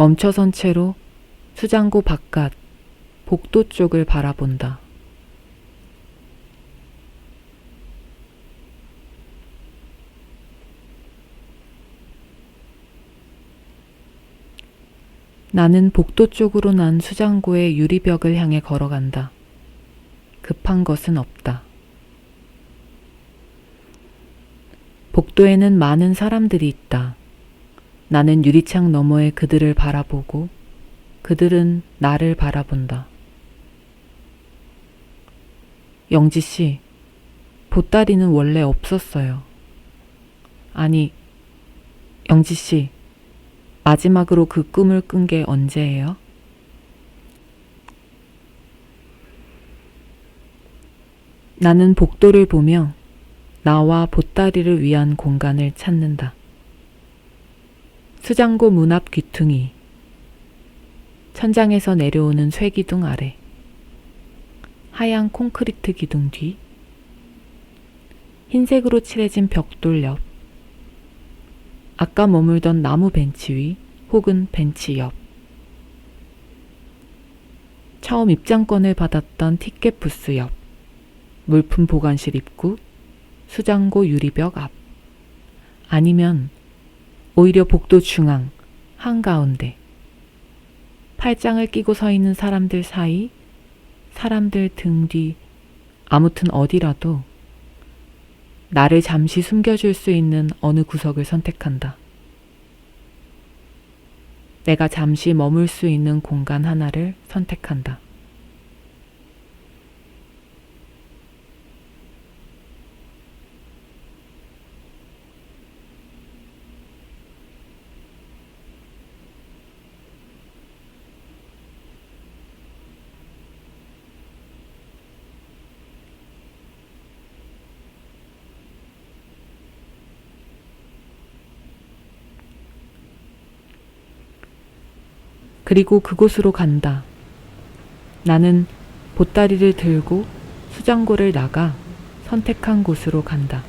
멈춰선 채로 수장고 바깥 복도 쪽을 바라본다. 나는 복도 쪽으로 난 수장고의 유리벽을 향해 걸어간다. 급한 것은 없다. 복도에는 많은 사람들이 있다. 나는 유리창 너머에 그들을 바라보고 그들은 나를 바라본다. 영지 씨, 보따리는 원래 없었어요. 아니, 영지 씨, 마지막으로 그 꿈을 꾼 게 언제예요? 나는 복도를 보며 나와 보따리를 위한 공간을 찾는다. 수장고 문 앞 귀퉁이, 천장에서 내려오는 쇠기둥 아래, 하얀 콘크리트 기둥 뒤, 흰색으로 칠해진 벽돌 옆, 아까 머물던 나무 벤치 위 혹은 벤치 옆. 처음 입장권을 받았던 티켓 부스 옆. 물품 보관실 입구, 수장고 유리벽 앞. 아니면 오히려 복도 중앙, 한가운데. 팔짱을 끼고 서 있는 사람들 사이, 사람들 등 뒤, 아무튼 어디라도 나를 잠시 숨겨줄 수 있는 어느 구석을 선택한다. 내가 잠시 머물 수 있는 공간 하나를 선택한다. 그리고 그곳으로 간다. 나는 보따리를 들고 수장고를 나가 선택한 곳으로 간다.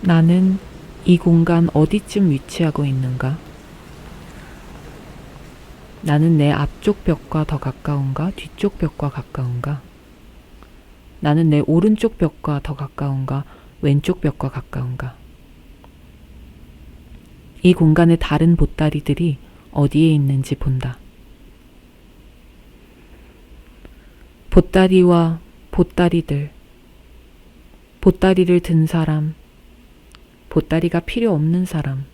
나는 이 공간 어디쯤 위치하고 있는가? 나는 내 앞쪽 벽과 더 가까운가? 뒤쪽 벽과 가까운가? 나는 내 오른쪽 벽과 더 가까운가? 왼쪽 벽과 가까운가? 이 공간의 다른 보따리들이 어디에 있는지 본다. 보따리와 보따리들, 보따리를 든 사람, 보따리가 필요 없는 사람,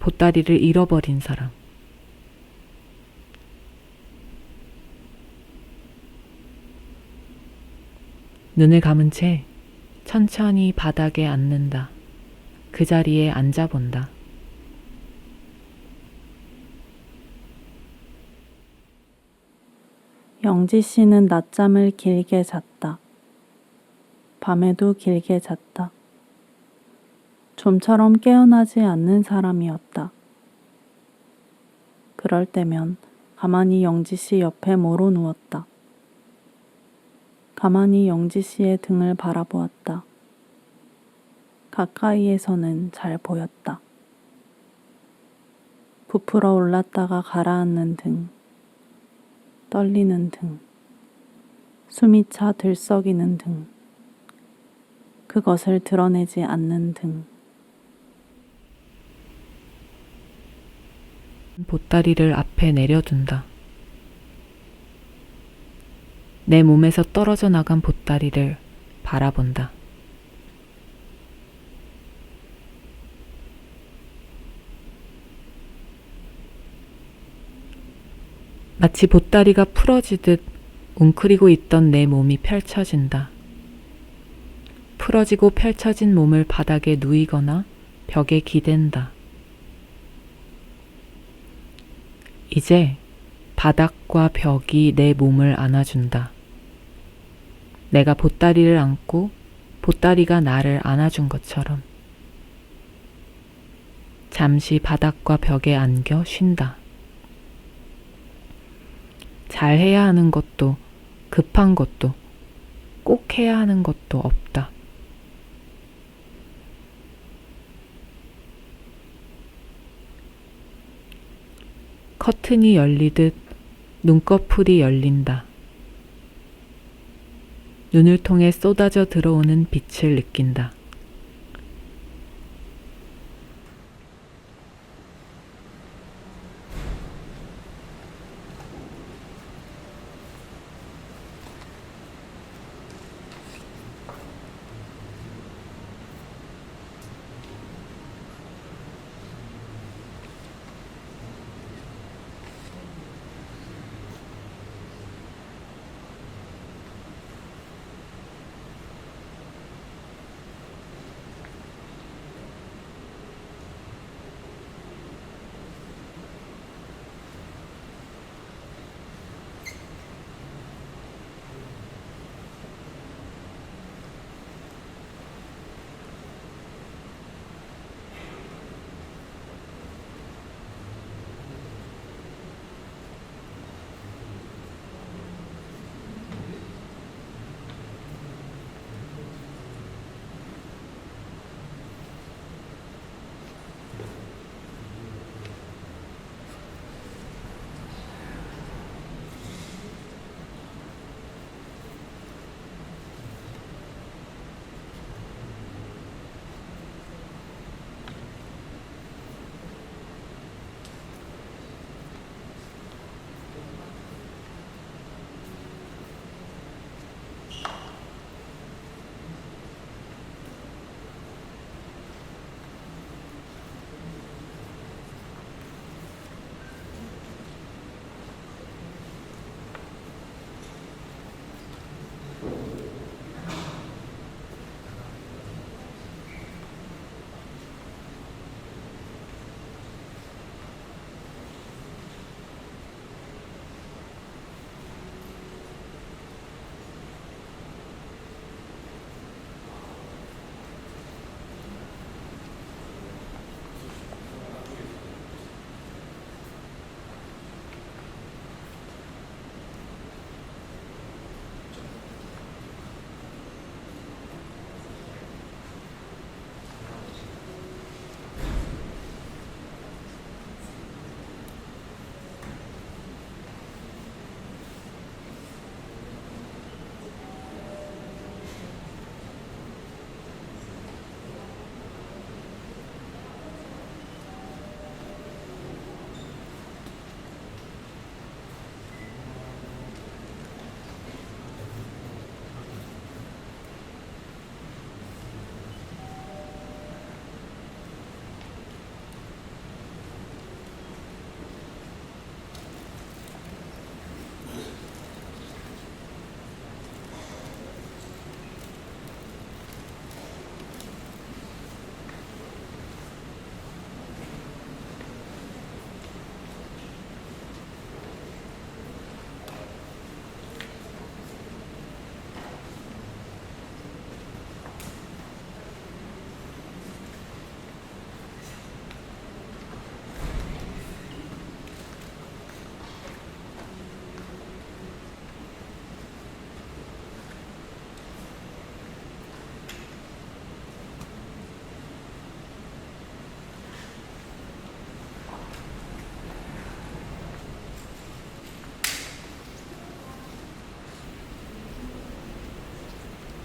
보따리를 잃어버린 사람. 눈을 감은 채 천천히 바닥에 앉는다. 그 자리에 앉아본다. 영지 씨는 낮잠을 길게 잤다. 밤에도 길게 잤다. 좀처럼 깨어나지 않는 사람이었다. 그럴 때면 가만히 영지 씨 옆에 모로 누웠다. 가만히 영지 씨의 등을 바라보았다. 가까이에서는 잘 보였다. 부풀어 올랐다가 가라앉는 등, 떨리는 등, 숨이 차 들썩이는 등, 그것을 드러내지 않는 등. 보따리를 앞에 내려둔다. 내 몸에서 떨어져 나간 보따리를 바라본다. 마치 보따리가 풀어지듯 웅크리고 있던 내 몸이 펼쳐진다. 풀어지고 펼쳐진 몸을 바닥에 누이거나 벽에 기댄다. 이제 바닥과 벽이 내 몸을 안아준다. 내가 보따리를 안고 보따리가 나를 안아준 것처럼 잠시 바닥과 벽에 안겨 쉰다. 잘해야 하는 것도 급한 것도 꼭 해야 하는 것도 없다. 커튼이 열리듯 눈꺼풀이 열린다. 눈을 통해 쏟아져 들어오는 빛을 느낀다.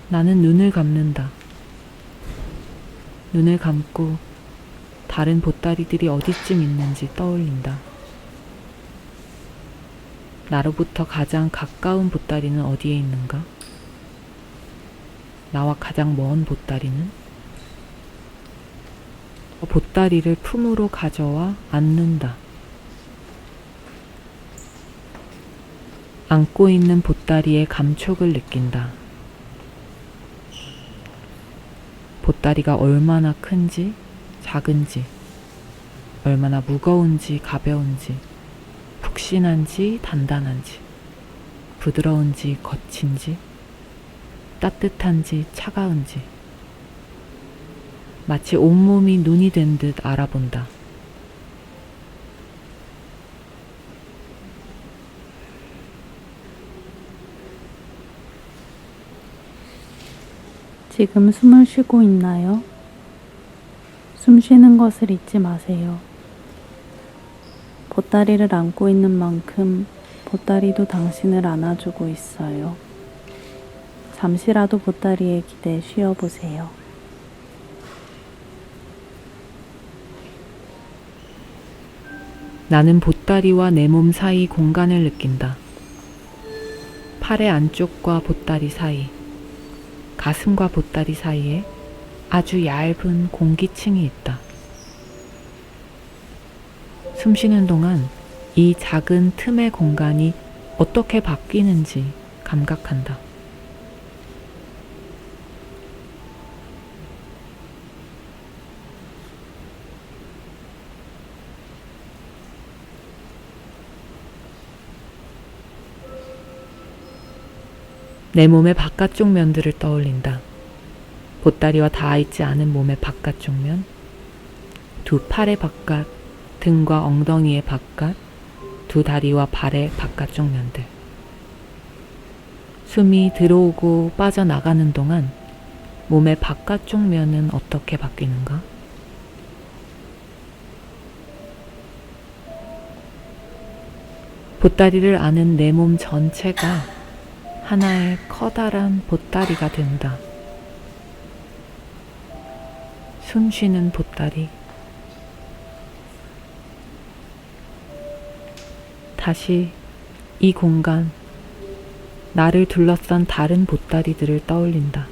나는 눈을 감는다. 눈을 감고 다른 보따리들이 어디쯤 있는지 떠올린다. 나로부터 가장 가까운 보따리는 어디에 있는가? 나와 가장 먼 보따리는? 보따리를 품으로 가져와 앉는다. 안고 있는 보따리의 감촉을 느낀다. 보따리가 얼마나 큰지, 작은지, 얼마나 무거운지, 가벼운지, 푹신한지, 단단한지, 부드러운지, 거친지, 따뜻한지, 차가운지, 마치 온몸이 눈이 된 듯 알아본다. 지금 숨을 쉬고 있나요? 숨 쉬는 것을 잊지 마세요. 보따리를 안고 있는 만큼 보따리도 당신을 안아주고 있어요. 잠시라도 보따리에 기대 쉬어보세요. 나는 보따리와 내 몸 사이 공간을 느낀다. 팔의 안쪽과 보따리 사이, 가슴과 보따리 사이에 아주 얇은 공기층이 있다. 숨 쉬는 동안 이 작은 틈의 공간이 어떻게 바뀌는지 감각한다. 내 몸의 바깥쪽 면들을 떠올린다. 보따리와 닿아있지 않은 몸의 바깥쪽 면, 두 팔의 바깥, 등과 엉덩이의 바깥, 두 다리와 발의 바깥쪽 면들. 숨이 들어오고 빠져나가는 동안 몸의 바깥쪽 면은 어떻게 바뀌는가? 보따리를 아는 내 몸 전체가 하나의 커다란 보따리가 된다. 숨 쉬는 보따리. 다시 이 공간, 나를 둘러싼 다른 보따리들을 떠올린다.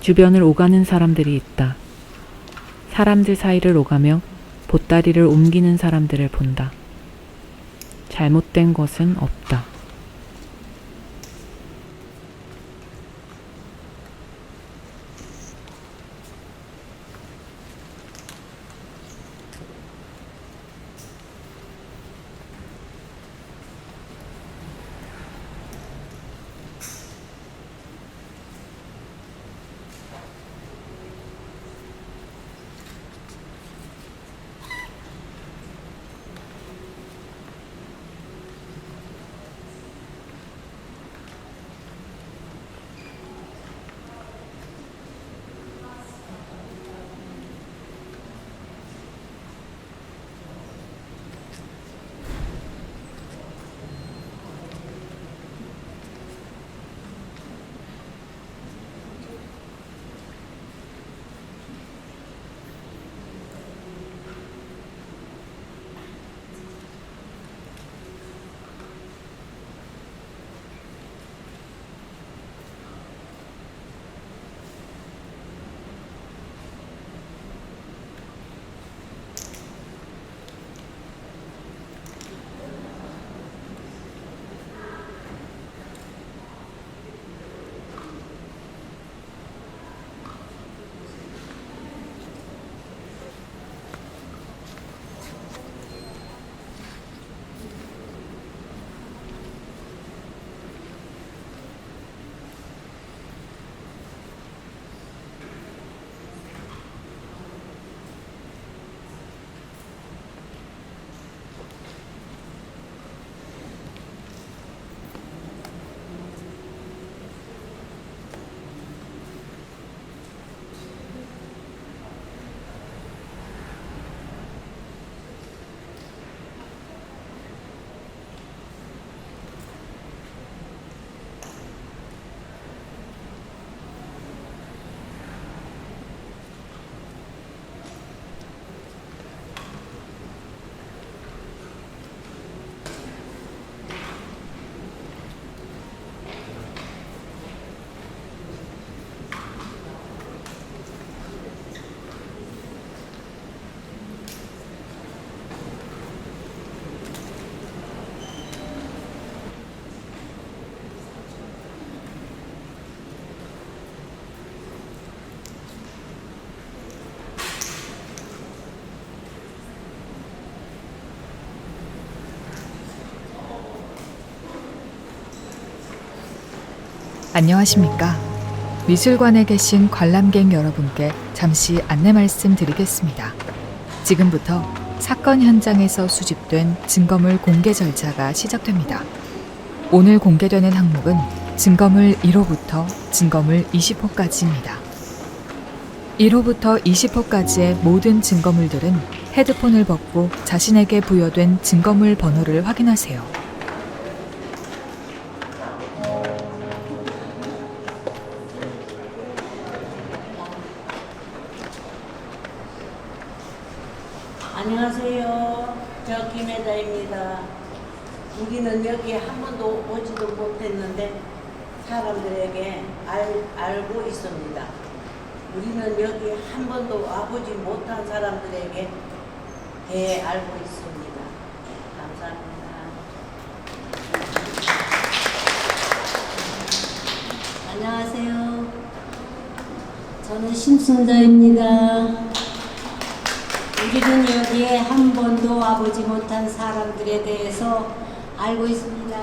주변을 오가는 사람들이 있다. 사람들 사이를 오가며 보따리를 옮기는 사람들을 본다. 잘못된 것은 없다. 안녕하십니까. 미술관에 계신 관람객 여러분께 잠시 안내 말씀드리겠습니다. 지금부터 사건 현장에서 수집된 증거물 공개 절차가 시작됩니다. 오늘 공개되는 항목은 증거물 1호부터 증거물 20호까지입니다. 1호부터 20호까지의 모든 증거물들은 헤드폰을 벗고 자신에게 부여된 증거물 번호를 확인하세요. 안녕하세요. 저 김혜자입니다. 우리는 여기 한 번도 오지도 못했는데 사람들에게 알고 있습니다. 우리는 여기 한 번도 와보지 못한 사람들에게 대해 알고 있습니다. 감사합니다. 안녕하세요. 저는 심순자입니다. 우리는 여기에 한 번도 와보지 못한 사람들에 대해서 알고 있습니다.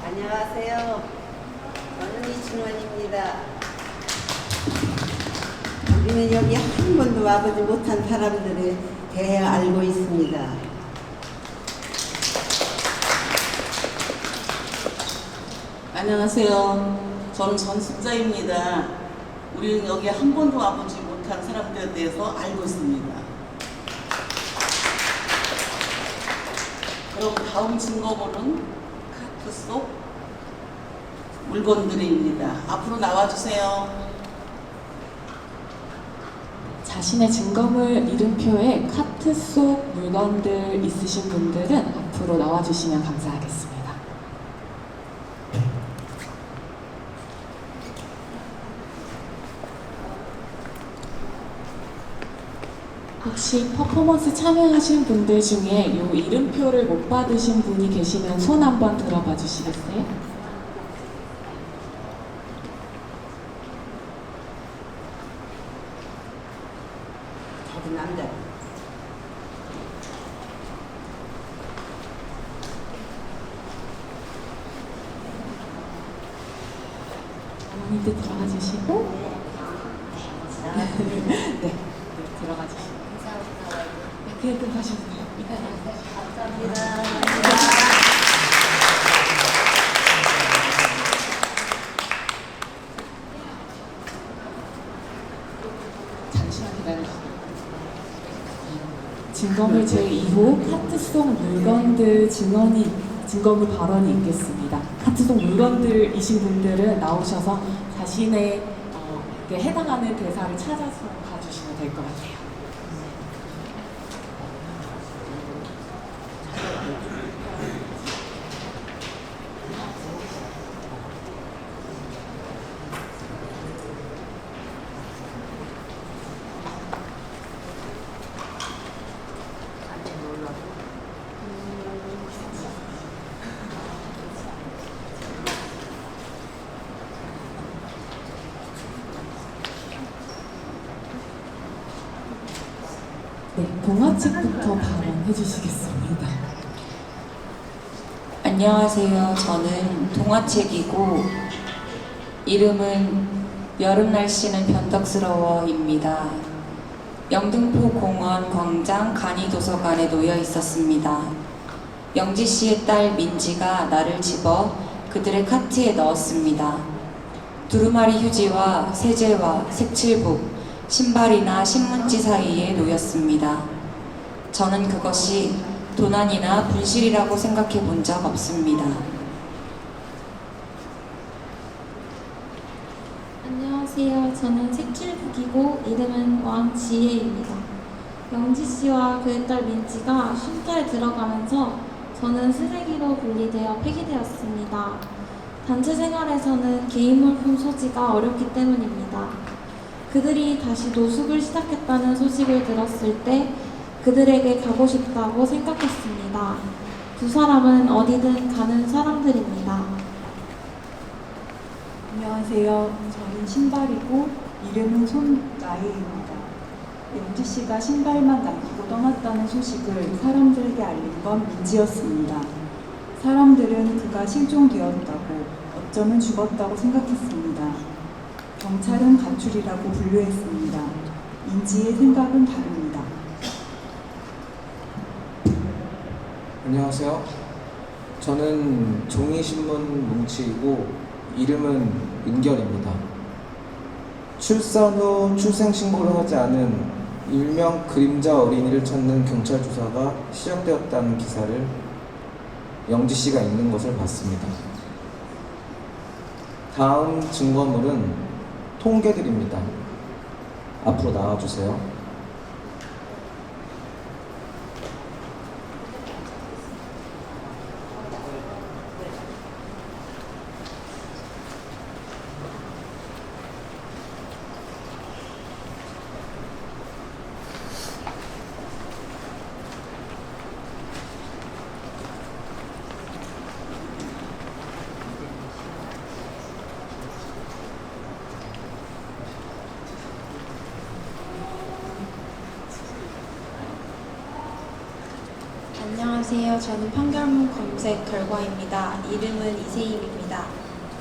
안녕하세요. 저는 이춘원입니다. 우리는 여기 한 번도 와보지 못한 사람들에 대해 알고 있습니다. 안녕하세요. 저는 전숙자입니다. 우리는 여기 한 번도 와보지 못한 사람들에 대해서 알고 있습니다. 그럼 다음 증거물은 카트 속 물건들입니다. 앞으로 나와주세요. 자신의 증거물 이름표에 카트 속 물건들 있으신 분들은 앞으로 나와주시면 감사하겠습니다. 혹시 퍼포먼스 참여하신 분들 중에 이 이름표를 못 받으신 분이 계시면 손 한번 들어봐 주시겠어요? 저도 남자. 어머니들 들어가 주시고 네, 들어가 주시고 네, 그냥 끝하셔도 돼요. 잠시만 기다려주세요. 증거물 제2호 카트송 물건들 증거물 발언이 있겠습니다. 카트송 물건들이신 분들은 나오셔서 자신의 해당하는 대사를 찾아서 가주시면 될 것 같아요. 네, 동화책부터 발언해 주시겠습니다. 안녕하세요. 저는 동화책이고 이름은 여름 날씨는 변덕스러워입니다. 영등포 공원 광장 간이도서관에 놓여 있었습니다. 영지 씨의 딸 민지가 나를 집어 그들의 카트에 넣었습니다. 두루마리 휴지와 세제와 색칠북, 신발이나 신문지 사이에 놓였습니다. 저는 그것이 도난이나 분실이라고 생각해 본 적 없습니다. 안녕하세요. 저는 색칠북이고 이름은 왕지혜입니다. 영지 씨와 그의 딸 민지가 쉼터에 들어가면서 저는 쓰레기로 분리되어 폐기되었습니다. 단체 생활에서는 개인물품 소지가 어렵기 때문입니다. 그들이 다시 노숙을 시작했다는 소식을 들었을 때 그들에게 가고 싶다고 생각했습니다. 두 사람은 어디든 가는 사람들입니다. 안녕하세요. 저는 신발이고 이름은 손나혜입니다. 영지 씨가 신발만 남기고 떠났다는 소식을 사람들에게 알린 건 민지였습니다. 사람들은 그가 실종되었다고, 어쩌면 죽었다고 생각했습니다. 경찰은 가출이라고 분류했습니다. 민지의 생각은 다릅니다. 안녕하세요. 저는 종이신문 뭉치이고 이름은 은결입니다. 출산 후 출생신고를 하지 않은 일명 그림자 어린이를 찾는 경찰 조사가 시작되었다는 기사를 영지씨가 읽는 것을 봤습니다. 다음 증거물은 통계들입니다. 앞으로 나와주세요. 안녕하세요. 저는 판결문 검색 결과입니다. 이름은 이세임입니다.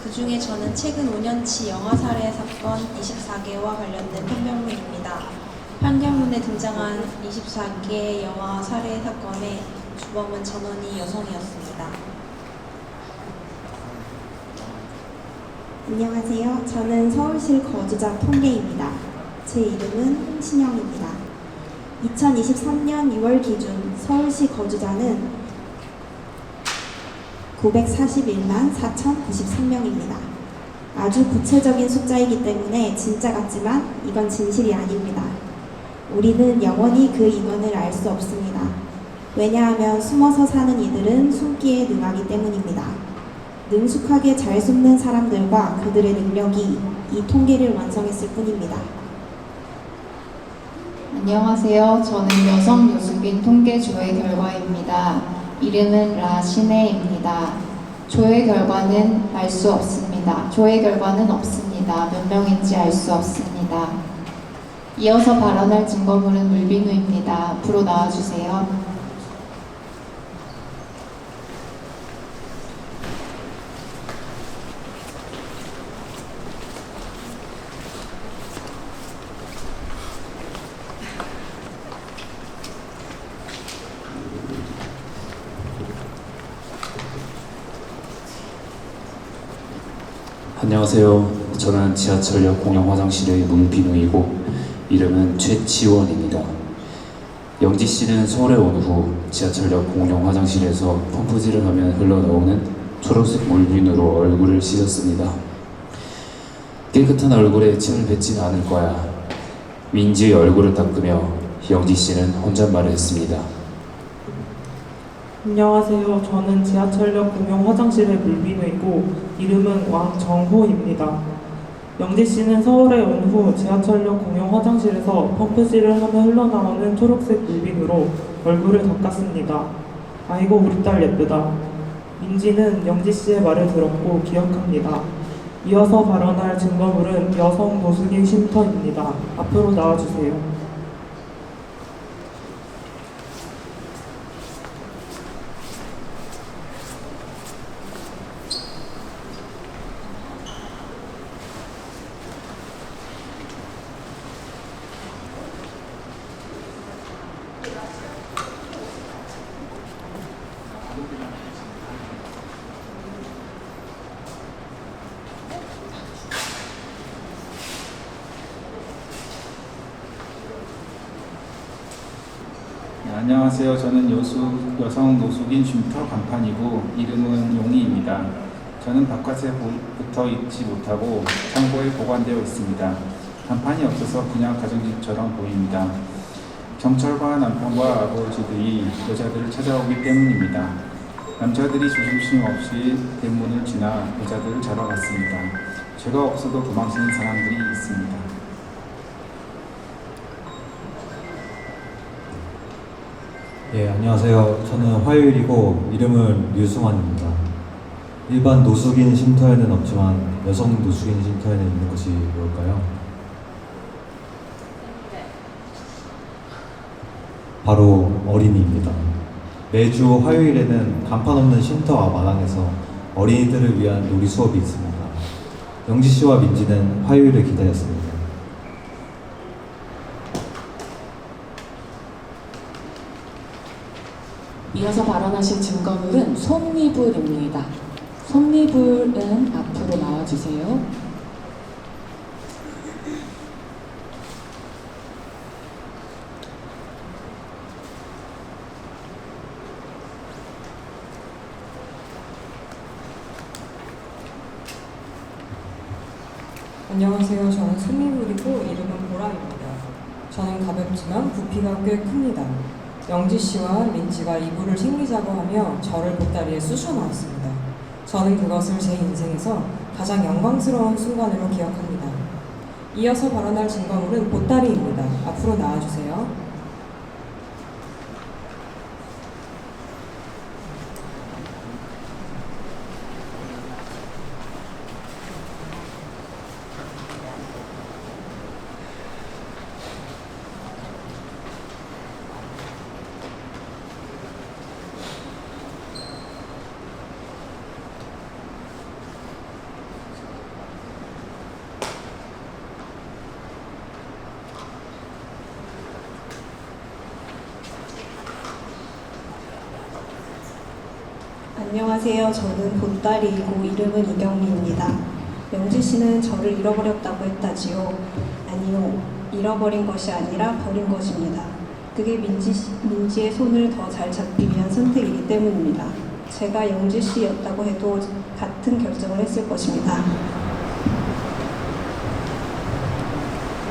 그 중에 저는 최근 5년치 영아 살해 사건 24개와 관련된 판결문입니다. 판결문에 등장한 24개의 영아 살해 사건의 주범은 전원이 여성이었습니다. 안녕하세요. 저는 서울시 거주자 통계입니다. 제 이름은 홍신영입니다. 2023년 6월 기준 서울시 거주자는 941만 4,093명입니다. 아주 구체적인 숫자이기 때문에 진짜 같지만 이건 진실이 아닙니다. 우리는 영원히 그 인원을 알 수 없습니다. 왜냐하면 숨어서 사는 이들은 숨기에 능하기 때문입니다. 능숙하게 잘 숨는 사람들과 그들의 능력이 이 통계를 완성했을 뿐입니다. 안녕하세요. 저는 여성 노숙인 통계 조회 결과입니다. 이름은 라시네입니다. 조회 결과는 알 수 없습니다. 조회 결과는 없습니다. 몇 명인지 알 수 없습니다. 이어서 발언할 증거물은 물비누입니다. 앞으로 나와주세요. 안녕하세요. 저는 지하철역 공영 화장실의 문비누이고 이름은 최지원입니다. 영지 씨는 서울에 온 후 지하철역 공영 화장실에서 펌프질을 하면 흘러나오는 초록색 물비누로 얼굴을 씻었습니다. 깨끗한 얼굴에 침을 뱉지는 않을 거야. 민지의 얼굴을 닦으며 영지 씨는 혼잣말을 했습니다. 안녕하세요. 저는 지하철역 공용 화장실의 물비누이고 이름은 왕정호입니다. 영지 씨는 서울에 온 후 지하철역 공용 화장실에서 펌프질을 하며 흘러나오는 초록색 물비누로 얼굴을 닦았습니다. 아이고 우리 딸 예쁘다. 민지는 영지 씨의 말을 들었고 기억합니다. 이어서 발언할 증거물은 여성 노숙인 쉼터입니다. 앞으로 나와주세요. 안녕하세요. 저는 여성 노숙인 쉼터 간판이고 이름은 용희입니다. 저는 바깥에 붙어 있지 못하고 창고에 보관되어 있습니다. 간판이 없어서 그냥 가정집처럼 보입니다. 경찰과 남편과 아버지들이 여자들을 찾아오기 때문입니다. 남자들이 조심심 없이 대문을 지나 여자들을 잡아갔습니다. 죄가 없어도 도망치는 사람들이 있습니다. 예, 안녕하세요. 저는 화요일이고 이름은 류승환입니다. 일반 노숙인 쉼터에는 없지만 여성 노숙인 쉼터에는 있는 것이 뭘까요? 바로 어린이입니다. 매주 화요일에는 간판 없는 쉼터 앞 마당에서 어린이들을 위한 놀이 수업이 있습니다. 영지 씨와 민지는 화요일을 기다렸습니다. 이어서 발언하실 증거물은 솜니불입니다. 솜니불은 앞으로 나와주세요. 안녕하세요. 저는 솜니불이고 이름은 보람입니다. 저는 가볍지만 부피가 꽤 큽니다. 영지 씨와 민지가 이불을 챙기자고 하며 저를 보따리에 쑤셔 넣었습니다. 저는 그것을 제 인생에서 가장 영광스러운 순간으로 기억합니다. 이어서 발언할 증거물은 보따리입니다. 앞으로 나와주세요. 안녕하세요. 저는 보따리이고 이름은 이경미입니다. 영지 씨는 저를 잃어버렸다고 했다지요. 아니요. 잃어버린 것이 아니라 버린 것입니다. 그게 민지의 손을 더 잘 잡기 위한 선택이기 때문입니다. 제가 영지 씨였다고 해도 같은 결정을 했을 것입니다.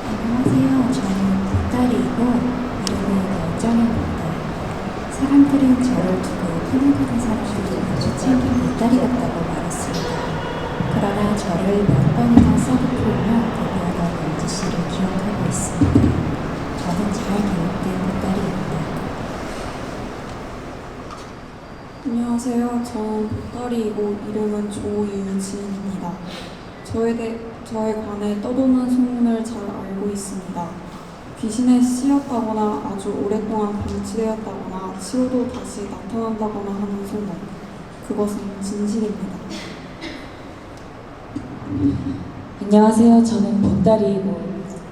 안녕하세요. 저는 보따리이고 이름은 열정입니다. 사람들은 저를 두고 편안하게 살아주고 아주 챙긴 보따리 같다고 말했습니다. 그러나 저를 몇 번이나 써부풀며 데려오던 영지 씨를 기억하고 있습니다. 저는 잘 안녕하세요. 저는 보따리이고 이름은 조유진입니다. 저에 관해 떠도는 소문을 잘 알고 있습니다. 귀신에 씌었다거나 아주 오랫동안 방치되었다거나 치워도 다시 나타난다거나 하는 소문. 그것은 진실입니다. 안녕하세요. 저는 보따리이고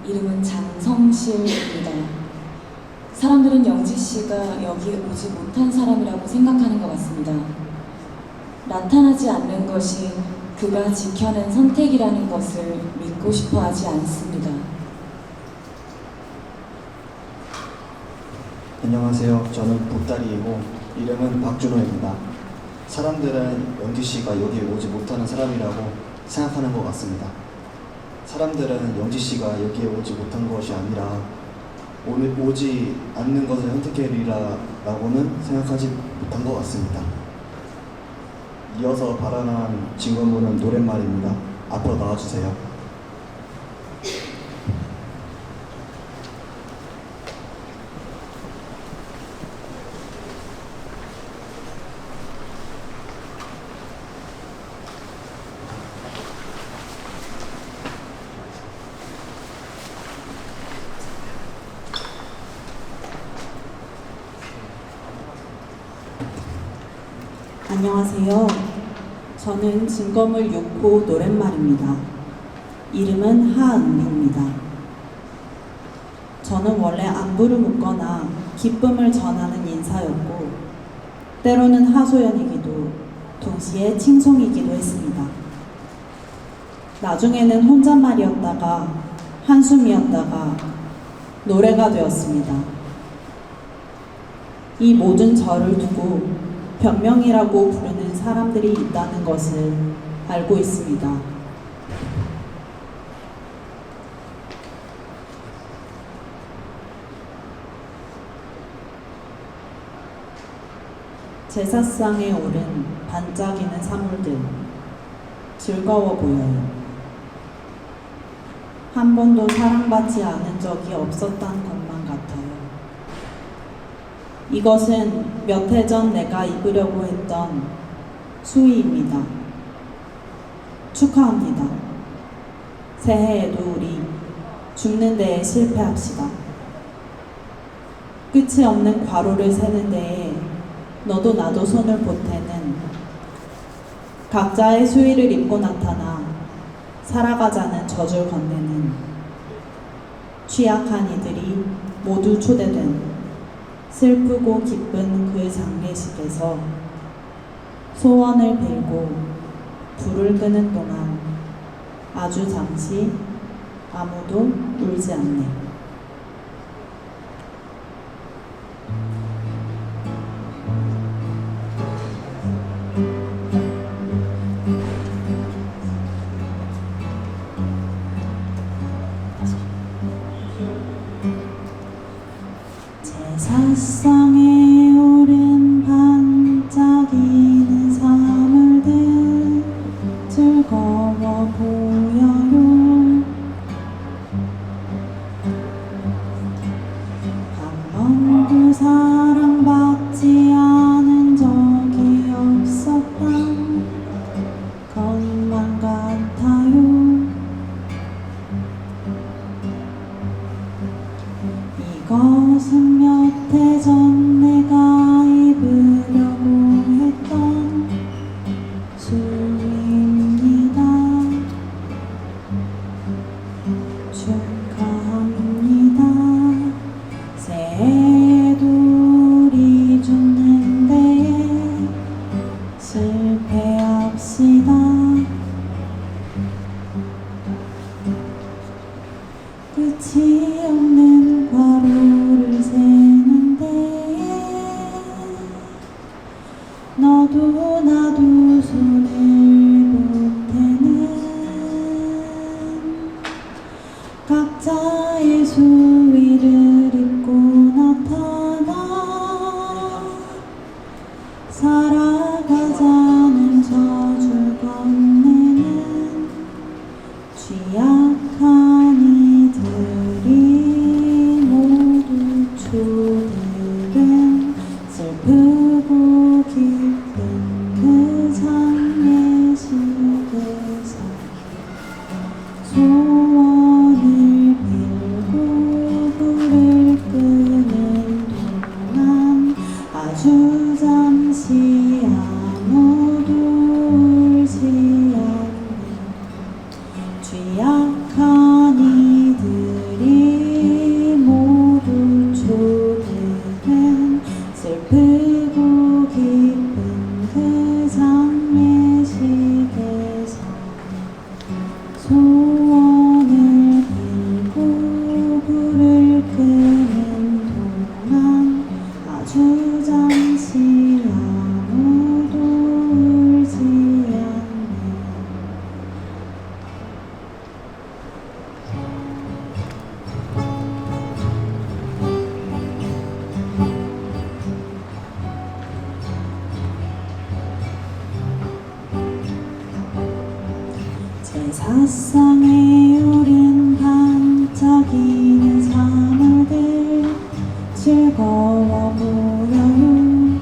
이름은 장성실입니다. 사람들은 영지 씨가 여기에 오지 못한 사람이라고 생각하는 것 같습니다. 나타나지 않는 것이 그가 지켜낸 선택이라는 것을 믿고 싶어 하지 않습니다. 안녕하세요. 저는 보따리이고 이름은 박준호입니다. 사람들은 영지 씨가 여기에 오지 못하는 사람이라고 생각하는 것 같습니다. 사람들은 영지 씨가 여기에 오지 못한 것이 아니라 오지 않는 것을 선택하리라고는 생각하지 못한 것 같습니다. 이어서 발언한 증거물은 노랫말입니다. 앞으로 나와주세요. 안녕하세요. 저는 증거물 6호 노랫말입니다. 이름은 하은비입니다. 저는 원래 안부를 묻거나 기쁨을 전하는 인사였고 때로는 하소연이기도 동시에 칭송이기도 했습니다. 나중에는 혼잣말이었다가 한숨이었다가 노래가 되었습니다. 이 모든 저를 두고 변명이라고 부르는 사람들이 있다는 것을 알고 있습니다. 제사상에 오른 반짝이는 사물들, 즐거워 보여요. 한 번도 사랑받지 않은 적이 없었던 것만 같아요. 이것은 몇 해 전 내가 입으려고 했던 수의입니다. 축하합니다. 새해에도 우리 죽는 데에 실패합시다. 끝이 없는 과로를 세는 데에 너도 나도 손을 보태는 각자의 수의를 입고 나타나 살아가자는 젖을 건네는 취약한 이들이 모두 초대된 슬프고 기쁜 그 장례식에서 소원을 빌고 불을 끄는 동안 아주 잠시 아무도 울지 않네. 제사상에 오른 반짝이는 사물들 즐거워 보여요. 한 번도 사랑받지 않은 적이 없었던 것만 같아요. 이것은 몇 해 전 내가 입으려고 했던 수입니다. 축하합니다. 새해에도 우리 죽는 데에 실패합시다. 끝이 없는 과로를 세는데 너도 나도 손을 보태는 각자의 수의를 입고 나타나 살아가자는 젖을 건네는 취약한 이들이 모두 초대된 슬프고 기쁜 그 장례식에서 소원을 빌고 불을 끄는 동안 아주 잠시 아무도 울지 않는 취약한 이들이 모두 초대된 슬프고 기쁜 그 장례식에서 소원을 빌고 불을 끄는 동안 아주 잠시 아무도 울지 않네. 제사상에 오른 반짝이는 사물들 즐거워 보여요.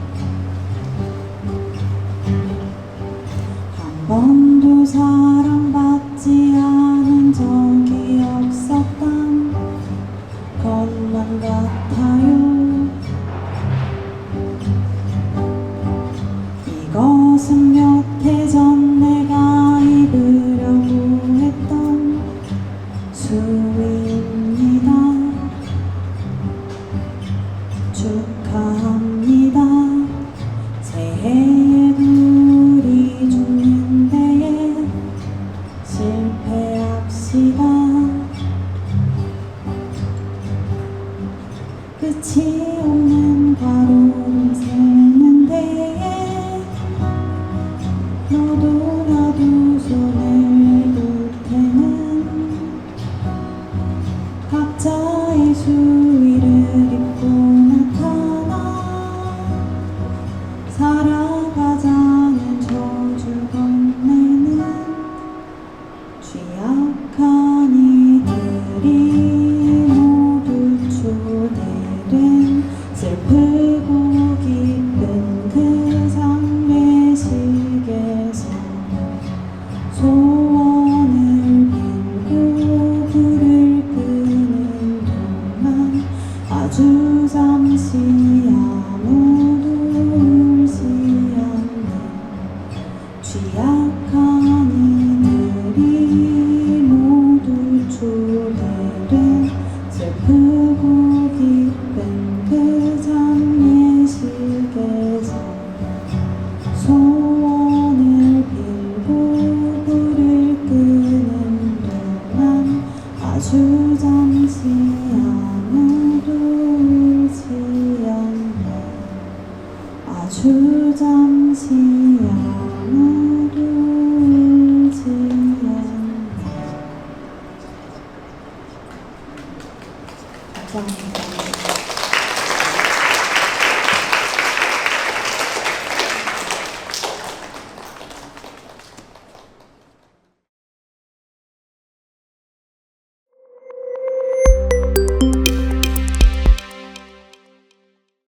한 번도 사랑받지 않은 적이 없었던 것만 같아요. 이것은 몇 해 전 내가 입으려고 했던 수의입니다. 축하합니다. 새해에 우리 죽는 데에 실패합시다. 끝이 없는 과로 새는 데에 너도 나도 손을 보태는 각자의 수의를 입고 나타나 살아가자는 저주 건네는 취약한 이들이 모두 초대된 슬프고 기쁜 그 장례식에서 소원을 빌고 불을 끄는 동안 아주 잠시 아무도 울지 않는 취약한 이들이 모두 초대된 슬프고 기쁜 그 장례식에서 소원을 빌고 불을 끄는 동안 아주 잠시 아무도 울지 않네. 아주 잠시 아무도